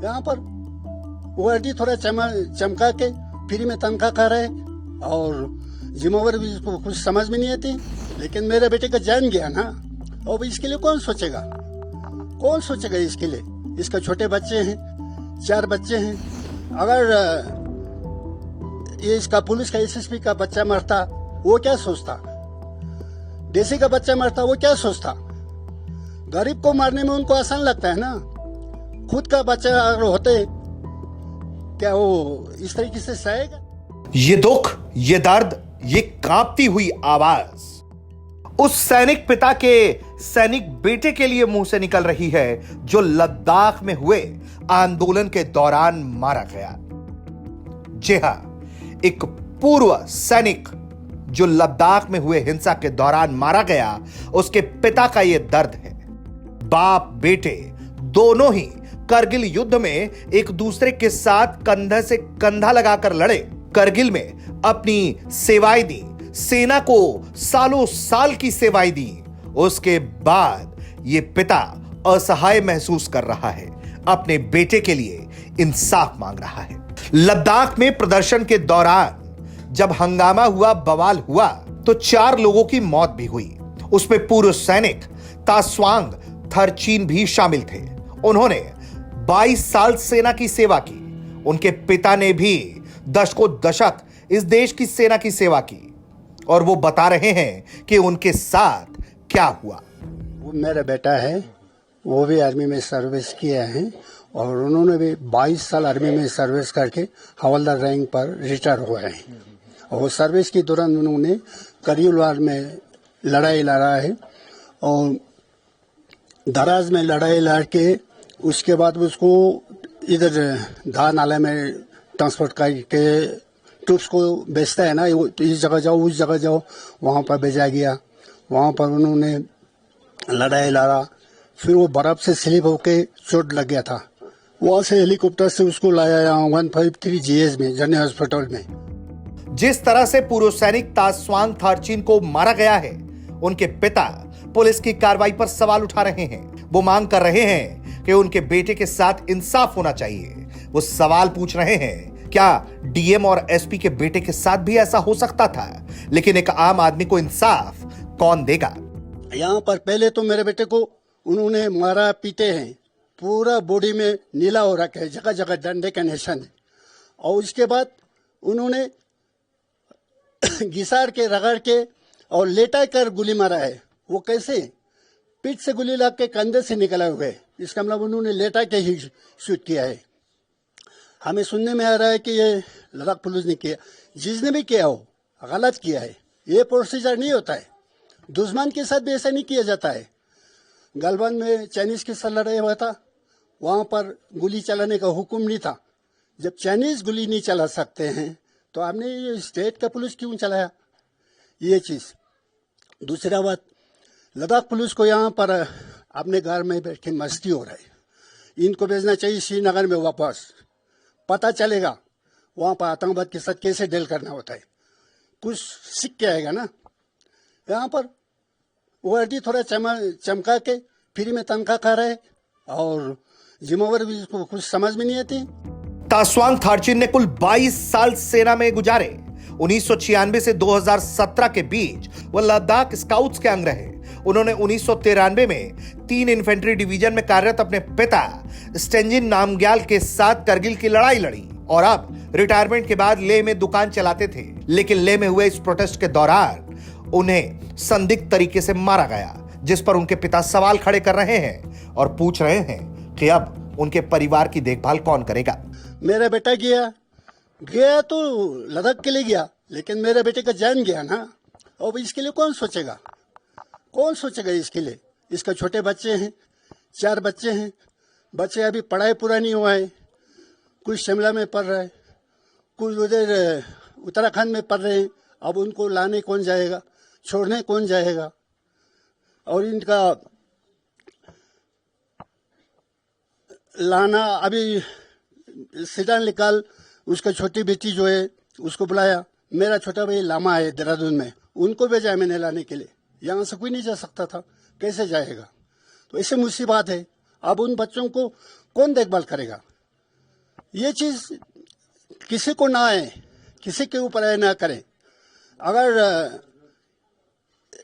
यहाँ पर वर्दी थोड़ा चमका के फ्री में तनख्वाह खा रहे और जिम्मेवारी भी इसको कुछ समझ में नहीं आती। लेकिन मेरे बेटे का जान गया ना, अब इसके लिए कौन सोचेगा? कौन सोचेगा इसके लिए? इसका छोटे बच्चे हैं, 4 बच्चे हैं। अगर ये इसका पुलिस का एसएसपी का बच्चा मरता वो क्या सोचता? डीसी का बच्चा मरता वो क्या सोचता? गरीब को मारने में उनको आसान लगता है ना। खुद का बच्चा अगर होते क्या वो इस तरीके से सहेगा? ये दुख, ये दर्द, ये कांपती हुई आवाज उस सैनिक पिता के सैनिक बेटे के लिए मुंह से निकल रही है जो लद्दाख में हुए आंदोलन के दौरान मारा गया। जी हां, एक पूर्व सैनिक जो लद्दाख में हुए हिंसा के दौरान मारा गया, उसके पिता का यह दर्द है। बाप बेटे दोनों ही करगिल युद्ध में एक दूसरे के साथ कंधे से कंधा लगाकर लड़े, करगिल में अपनी सेवाएं दी, सेना को सालों साल की सेवाएं दी। उसके बाद ये पिता असहाय महसूस कर रहा है, अपने बेटे के लिए इंसाफ मांग रहा है। लद्दाख में प्रदर्शन के दौरान जब हंगामा हुआ, बवाल हुआ, तो 4 लोगों की मौत भी हुई। उसमें पूर्व सैनिक तास्वांग थरचीन भी शामिल थे। उन्होंने 22 साल सेना की सेवा की। उनके पिता ने भी दशकों दशक इस देश की सेना की सेवा की और वो बता रहे हैं कि उनके साथ क्या हुआ। वो मेरा बेटा है, वो भी आर्मी में सर्विस किया है और उन्होंने भी 22 साल आर्मी में सर्विस करके हवलदार रैंक पर रिटायर हुए हैं। और सर्विस के दौरान उन्होंने करगिल वार में लड़ाई लड़ा है और दराज में लड़ाई लड़ के उसके बाद उसको इधर धार नाले में ट्रांसपोर्ट करके ट्रूप्स को बेचता है ना, इस जगह जाओ उस जगह जाओ, वहाँ पर भेजा गया। वहाँ पर उन्होंने लड़ाई लड़ा, फिर वो बर्फ से स्लिप होके चोट लग गया था। वहाँ से हेलीकॉप्टर से उसको लाया यहाँ 153 GS में, जनरल हॉस्पिटल में। जिस तरह से पूर्व सैनिक तास्वांग थरचीन को मारा गया है, उनके पिता पुलिस की कार्रवाई पर सवाल उठा रहे हैं। वो मांग कर रहे हैं कि उनके बेटे के साथ इंसाफ होना चाहिए। वो सवाल पूछ रहे हैं, क्या डीएम और एसपी के बेटे के साथ भी ऐसा हो सकता था? लेकिन एक आम आदमी को इंसाफ कौन देगा? यहाँ पर पहले तो मेरे बेटे को उन्होंने मारा पीटे हैं, पूरा बॉडी में नीला हो रखा है, जगह जगह डंडे का निशान है। और उसके बाद उन्होंने घिसार के रगड़ के और लेटा कर गोली मारा है। वो कैसे? पीठ से गोली लग के कंधे से निकला हुआ है। इसका मतलब उन्होंने लेटा के ही शूट किया है। हमें सुनने में आ रहा है कि ये लद्दाख पुलिस ने किया। जिसने भी किया हो गलत किया है। ये प्रोसीजर नहीं होता है। दुश्मन के साथ भी ऐसा नहीं किया जाता है। गलवान में चाइनीज के साथ लड़ाई हुआ था, वहाँ पर गोली चलाने का हुक्म नहीं था। जब चाइनीज गोली नहीं चला सकते हैं तो आपने ये स्टेट का पुलिस क्यों चलाया? ये चीज़। दूसरा बात, लद्दाख पुलिस को यहाँ पर अपने घर में बैठ के मस्ती हो रहा है। इनको भेजना चाहिए श्रीनगर में वापस, पता चलेगा वहाँ पर आतंकवाद के साथ कैसे डील करना होता है। कुछ सीख के आएगा ना। यहाँ पर वर्दी थोड़ा चमका के फ्री में तनख्वाह खा रहे और जिम्मेवारी भी इसको कुछ समझ में नहीं आती। तास्वांग थरचीन ने कुल 22 साल सेना में गुजारे। 1996 से 2017 के बीच वह लद्दाख स्काउट्स के अंग रहे। उन्होंने 1993 में 3 इन्फेंट्री डिवीजन में कार्यरत अपने पिता स्टेंजिन नामग्याल के साथ करगिल की लड़ाई लड़ी और अब रिटायरमेंट के बाद लेह में दुकान चलाते थे। लेकिन लेह में हुए इस प्रोटेस्ट के दौरान उन्हें संदिग्ध तरीके से मारा गया, जिस पर उनके पिता सवाल खड़े कर रहे हैं और पूछ रहे हैं कि अब उनके परिवार की देखभाल कौन करेगा। मेरा बेटा गया तो लद्दाख के लिए गया, लेकिन मेरे बेटे का जान गया ना। अब इसके लिए कौन सोचेगा? कौन सोचेगा इसके लिए? इसका छोटे बच्चे हैं, 4 बच्चे हैं। बच्चे अभी पढ़ाई पूरा नहीं हुआ है। कुछ शिमला में पढ़ रहा है, कुछ उधर उत्तराखंड में पढ़ रहे हैं। अब उनको लाने कौन जाएगा? छोड़ने कौन जाएगा? और इनका लाना, अभी सीधा निकाल, उसका छोटी बेटी जो है उसको बुलाया। मेरा छोटा भाई लामा है देहरादून में, उनको भेजा मैंने लाने के लिए। यहाँ से कोई नहीं जा सकता था, कैसे जाएगा? तो ऐसे मुसीबत है। अब उन बच्चों को कौन देखभाल करेगा? ये चीज किसी को ना आए, किसी के ऊपर आए ना करें। अगर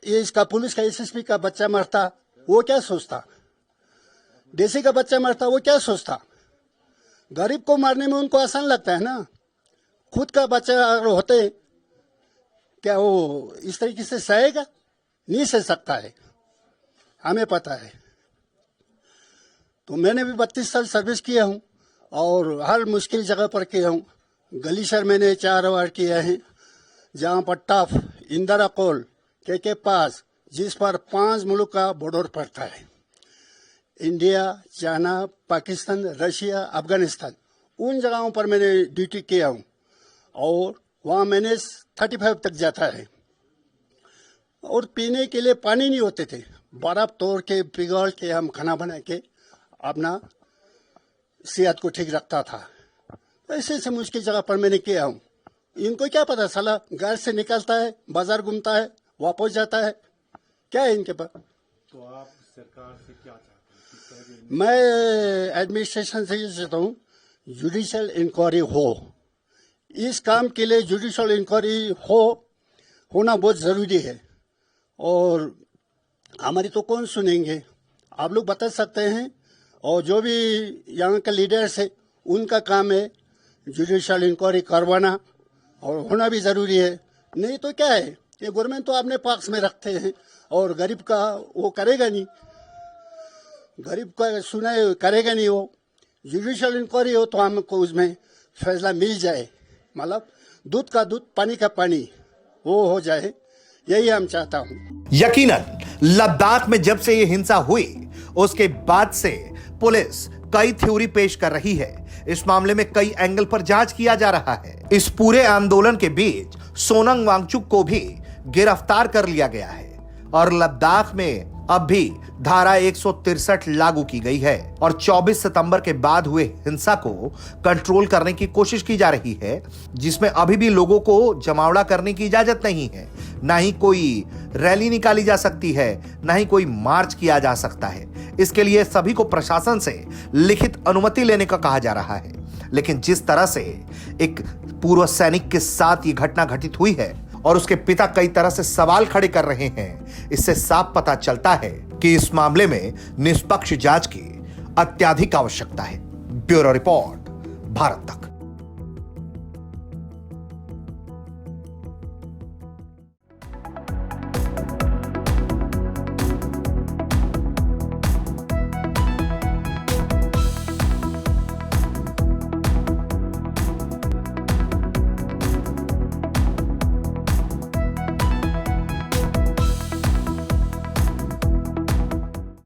ये इसका पुलिस का एसएसपी का बच्चा मरता, वो क्या सोचता? डीसी का बच्चा मरता, वो क्या सोचता? गरीब को मारने में उनको आसान लगता है ना। खुद का बच्चा अगर होते, क्या वो इस तरीके से सहेगा? नहीं सह सकता है, हमें पता है। तो मैंने भी 32 साल सर्विस किया हूँ और हर मुश्किल जगह पर किया हूँ। गलीशर मैंने 4 वार किया है, जहाँ पर टफ, इंदिरा कोल के पास, जिस पर 5 मुल्क का बॉर्डर पड़ता है, India, China, Pakistan, Russia, Afghanistan, उन जगहों पर मैंने ड्यूटी किया हूँ और वहाँ मैंने 35 तक जाता है। और पीने के लिए पानी नहीं होते थे, बर्फ तोड़ के पिघल के हम खाना बना के अपना सेहत को ठीक रखता था। ऐसे ऐसे मुश्किल जगह पर मैंने किया हूँ। इनको क्या पता, साला घर से निकलता है, बाजार घूमता है, वापस जाता है, क्या है इनके पास? तो आप सरकार से क्या चाहते हैं? मैं एडमिनिस्ट्रेशन से ये चाहता हूँ जुडिशियल इंक्वायरी हो। इस काम के लिए जुडिशियल इंक्वायरी होना बहुत ज़रूरी है। और हमारी तो कौन सुनेंगे, आप लोग बता सकते हैं। और जो भी यहाँ के लीडर्स है, उनका काम है जुडिशियल इंक्वायरी करवाना, और होना भी ज़रूरी है। नहीं तो क्या है, ये गवर्नमेंट तो अपने पक्ष में रखते हैं और गरीब का वो करेगा नहीं, गरीब का सुनाए करेगा नहीं। वो जुडिशियल इंक्वायरी हो तो हमको उसमें फैसला मिल जाए, मतलब दूध का दूध, पानी का पानी, वो हो जाए, यही हम चाहता हूँ। यकीनन लद्दाख में जब से ये हिंसा हुई, उसके बाद से पुलिस कई थ्योरी पेश कर रही है। इस मामले में कई एंगल पर जांच किया जा रहा है। इस पूरे आंदोलन के बीच सोनम वांगचुक को भी गिरफ्तार कर लिया गया है और लद्दाख में अब भी धारा 163 लागू की गई है और 24 सितंबर के बाद हुए हिंसा को कंट्रोल करने की कोशिश की जा रही है, जिसमें अभी भी लोगों को जमावड़ा करने की इजाजत नहीं है। ना ही कोई रैली निकाली जा सकती है, ना ही कोई मार्च किया जा सकता है। इसके लिए सभी को प्रशासन से लिखित अनुमति लेने का कहा जा रहा है। लेकिन जिस तरह से एक पूर्व सैनिक के साथ ये घटना घटित हुई है और उसके पिता कई तरह से सवाल खड़े कर रहे हैं, इससे साफ पता चलता है कि इस मामले में निष्पक्ष जांच की अत्यधिक आवश्यकता है। ब्यूरो रिपोर्ट, भारत तक।